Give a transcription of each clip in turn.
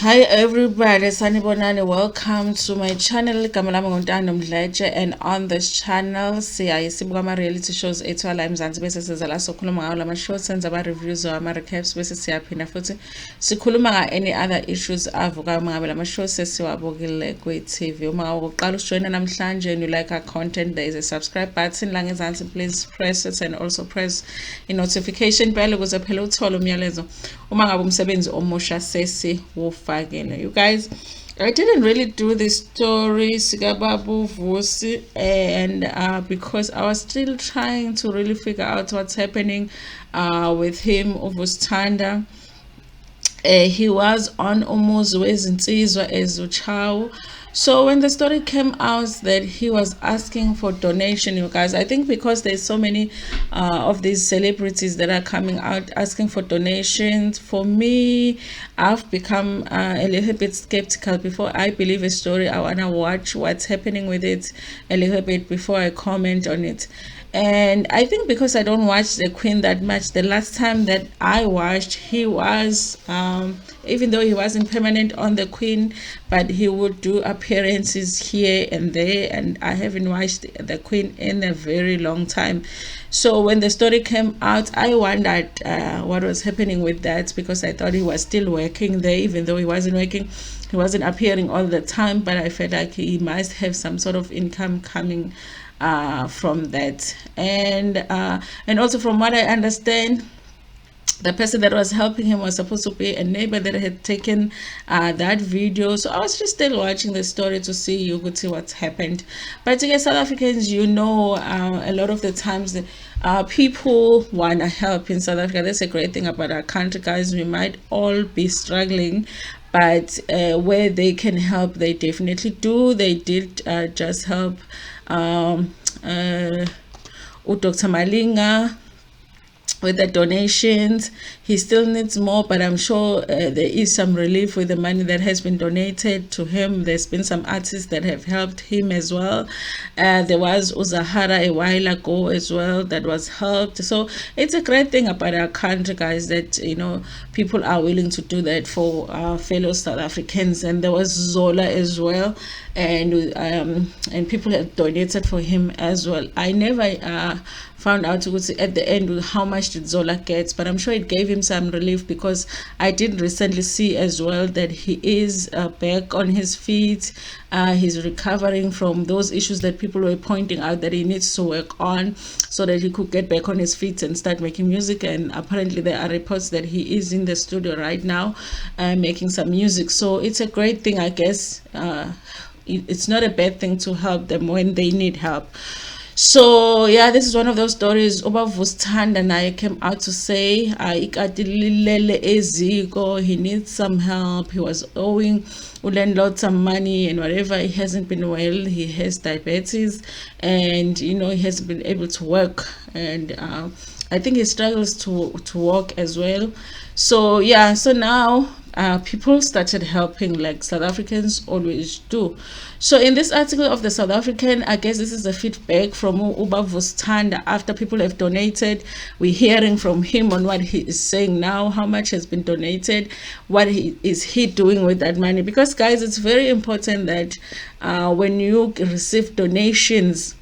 Hi everybody, sanibonani. Welcome to my channel. Igama lami Ntando Mdletshe, and on this channel sibuka ama reality shows ethu la eMzansi bese siza la sokhuluma ngawo lama shows, senza ama reviews or ama recaps bese siyaphinda futhi sikhuluma nga any other issues avuka ngabe lama shows sesiwabukile kwi-TV. Uma uqala ujoina namhlanje and you like our content, there is a subscribe button la ngezansi, please press it and also press the notification bell ukuze phela uthole umyalezo uma ngabe umsebenzi omusha sesiwufakile. You guys, I didn't really do this story Sikababu Vusi, and because I was still trying to really figure out what's happening with him, Vusi Thanda. He was on Umuzi Wezinsizwa Ezuchawu. So when the story came out that he was asking for donation, you guys, I think because there's so many of these celebrities that are coming out asking for donations, for me, I've become a little bit skeptical. Before I believe a story, I want to watch what's happening with it a little bit before I comment on it. And I think because I don't watch the Queen that much, the last time that I watched, he was even though he wasn't permanent on the Queen, but he would do appearances here and there, and I haven't watched the Queen in a very long time. So when the story came out, I wondered what was happening with that, because I thought he was still working there, even though he wasn't working. He wasn't appearing all the time, but I felt like he must have some sort of income coming from that. And also from what I understand, the person that was helping him was supposed to be a neighbor that had taken that video. So I was just still watching the story to see, you could see what's happened. But to get South Africans, a lot of the times people want to help in South Africa. That's a great thing about our country, guys. We might all be struggling, but where they can help, they definitely do. They did just help Dr. Malinga with the donations. He still needs more, but I'm sure there is some relief with the money that has been donated to him. There's been some artists that have helped him as well. There was Uzahara a while ago as well that was helped. So it's a great thing about our country, guys, that people are willing to do that for our fellow South Africans. And there was Zola as well, and people have donated for him as well. I never found out at the end how much did Zola get, but I'm sure it gave him some relief, because I did recently see as well that he is back on his feet. He's recovering from those issues that people were pointing out that he needs to work on, so that he could get back on his feet and start making music. And apparently there are reports that he is in the studio right now making some music. So it's a great thing, I guess. It's not a bad thing to help them when they need help. So yeah, this is one of those stories. Vusi Thanda naye came out to say he needs some help. He was owing landlord some money and whatever. He hasn't been well. He has diabetes, and he hasn't been able to work, and I think he struggles to walk as well. So yeah, so now people started helping, like South Africans always do. So in this article of the South African, I guess this is the feedback from Vusi Thanda after people have donated. We're hearing from him on what he is saying now, how much has been donated, what is he doing with that money. Because guys, it's very important that when you receive donations,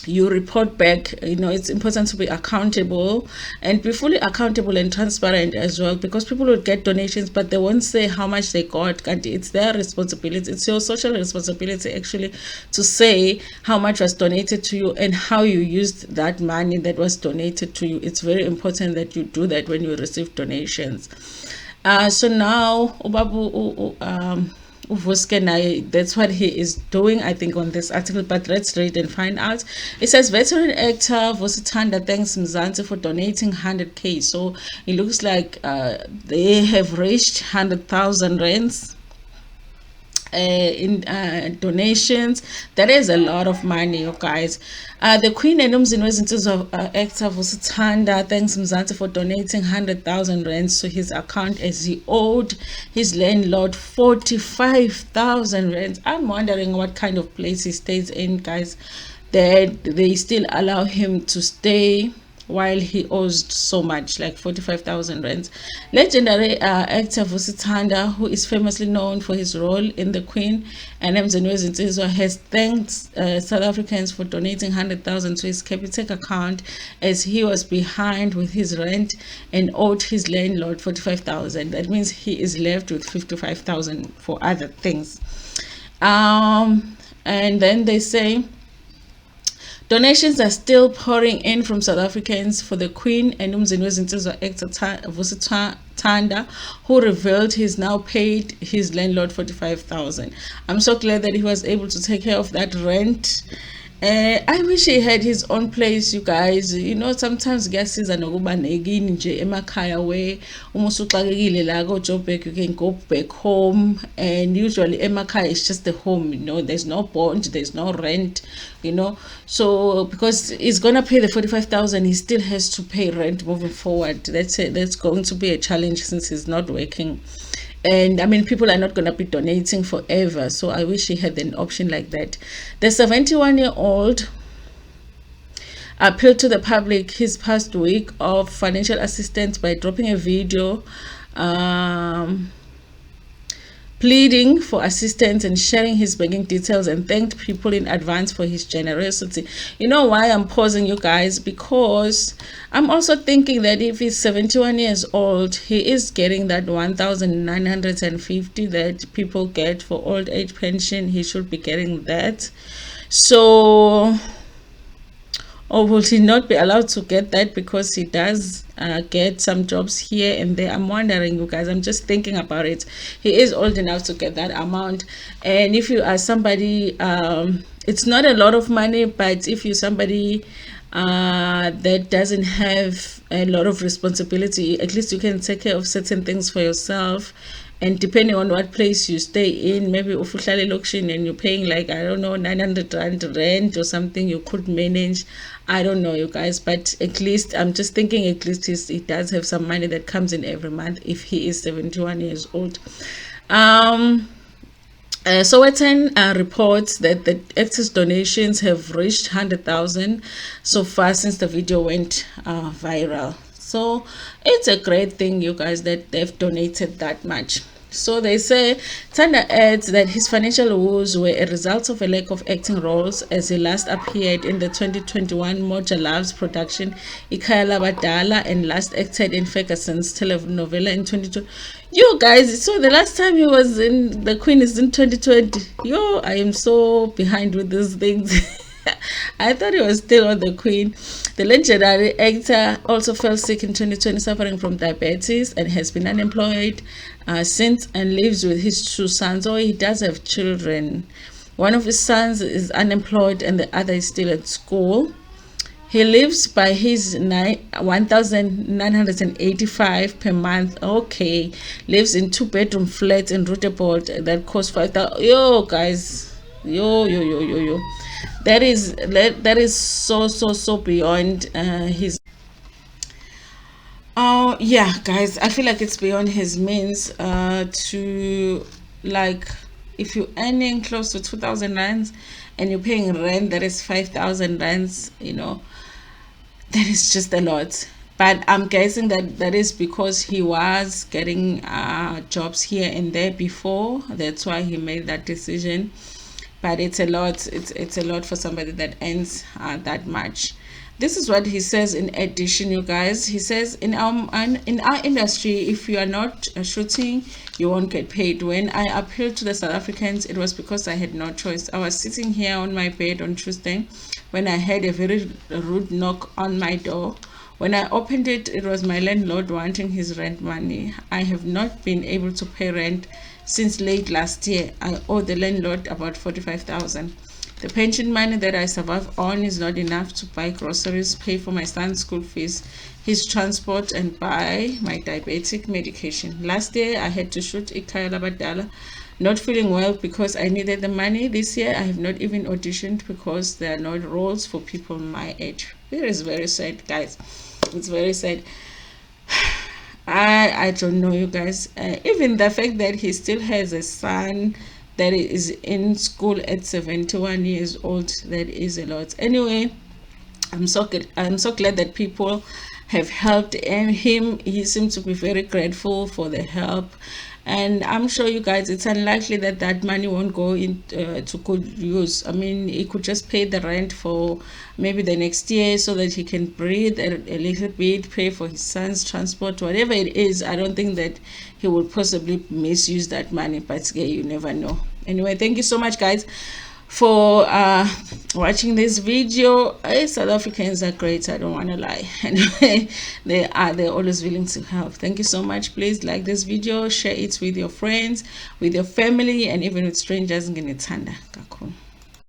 you report back. It's important to be accountable and be fully accountable and transparent as well, because people will get donations but they won't say how much they got. And it's their responsibility, it's your social responsibility actually, to say how much was donated to you and how you used that money that was donated to you. It's very important that you do that when you receive donations. So now Vusi, that's what he is doing, I think, on this article. But let's read and find out. It says veteran actor Vusi Thanda thanks Mzansi for donating 100k. So it looks like they have reached 100,000 rands in donations. That is a lot of money, you guys. The Queen and Wezinsizwa actor Vusi Thanda thanks Mzansi for donating 100,000 rands to his account, as he owed his landlord 45,000 rands. I'm wondering what kind of place he stays in, guys, that they still allow him to stay while he owes so much, like 45,000 rands. Legendary actor Vusi Thanda, who is famously known for his role in The Queen and Mdletshe, has thanked South Africans for donating 100,000 to his Capitec account, as he was behind with his rent and owed his landlord 45,000. That means he is left with 55,000 for other things. And then they say donations are still pouring in from South Africans for the Queen and Mdletshe actor Vusi Thanda, who revealed he's now paid his landlord 45,000. I'm so glad that he was able to take care of that rent. I wish he had his own place, you guys. You know, sometimes kuyasiza nokuba negini nje emakhaya where uma usuxakekile la ko Joburg, you can go back home, and usually emakhaya is just the home, you know, there's no bond, there's no rent, you know. So because he's gonna pay the 45,000, he still has to pay rent moving forward. That's going to be a challenge since he's not working. And I mean, people are not going to be donating forever, so I wish he had an option like that. The 71-year-old appealed to the public his past week of financial assistance by dropping a video pleading for assistance and sharing his banking details, and thanked people in advance for his generosity. You know why I'm pausing, you guys? Because I'm also thinking that if he's 71 years old, he is getting that 1,950 that people get for old age pension. He should be getting that. So, or will he not be allowed to get that because he does get some jobs here and there? I'm wondering, you guys. I'm just thinking about it. He is old enough to get that amount, and if you are somebody, it's not a lot of money, but if you're somebody that doesn't have a lot of responsibility, at least you can take care of certain things for yourself. And depending on what place you stay in, maybe ufuhlale location and you're paying like, I don't know, 900 rand rent or something, you could manage. I don't know, you guys, but at least I'm just thinking, at least he does have some money that comes in every month if he is 71 years old. Sowetan reports that the actor's donations have reached 100,000 so far since the video went viral. So it's a great thing, you guys, that they've donated that much. So they say Thanda adds that his financial woes were a result of a lack of acting roles, as he last appeared in the 2021 Moja Loves production Ikhaya Labadala and last acted in Ferguson's telenovela in 2020. You guys, so the last time he was in The Queen is in 2020. Yo, I am so behind with these things. I thought he was still on The Queen. The legendary actor also fell sick in 2020, suffering from diabetes, and has been unemployed since, and lives with his two sons. Oh, he does have children. One of his sons is unemployed and the other is still at school. He lives by his 1,985 per month. Okay, lives in 2-bedroom flats in Rutherford that cost 5,000. Yo, guys, yo. That is so beyond his. Oh yeah, guys, I feel like it's beyond his means to, like, if you're earning close to 2,000 rands and you're paying rent that is 5,000 rands, you know, that is just a lot. But I'm guessing that is because he was getting jobs here and there before. That's why he made that decision. But it's a lot. It's a lot for somebody that earns that much. This is what he says in addition, you guys. He says, in our industry, if you are not shooting, you won't get paid. When I appealed to the South Africans, it was because I had no choice. I was sitting here on my bed on Tuesday when I heard a very rude knock on my door. When I opened it, it was my landlord wanting his rent money. I have not been able to pay rent since late last year. I owe the landlord about 45,000. The pension money that I survive on is not enough to buy groceries, pay for my son's school fees, his transport, and buy my diabetic medication. Last year, I had to shoot Ikhaya Labadala, not feeling well because I needed the money. This year, I have not even auditioned because there are no roles for people my age. It is very sad, guys. It's very sad. I don't know, you guys. Even the fact that he still has a son that is in school at 71 years old, that is a lot. Anyway, I'm so glad that people have helped him. He seemed to be very grateful for the help, and I'm sure you guys, it's unlikely that that money won't go to good use. I mean, he could just pay the rent for maybe the next year so that he can breathe a little bit, pay for his son's transport, whatever it is. I don't think that he would possibly misuse that money, but yeah, you never know. Anyway, thank you so much, guys, for watching this video. South Africans are great, I don't want to lie. Anyway, they're always willing to help. Thank you so much. Please like this video, share it with your friends, with your family, and even with strangers. Ntando.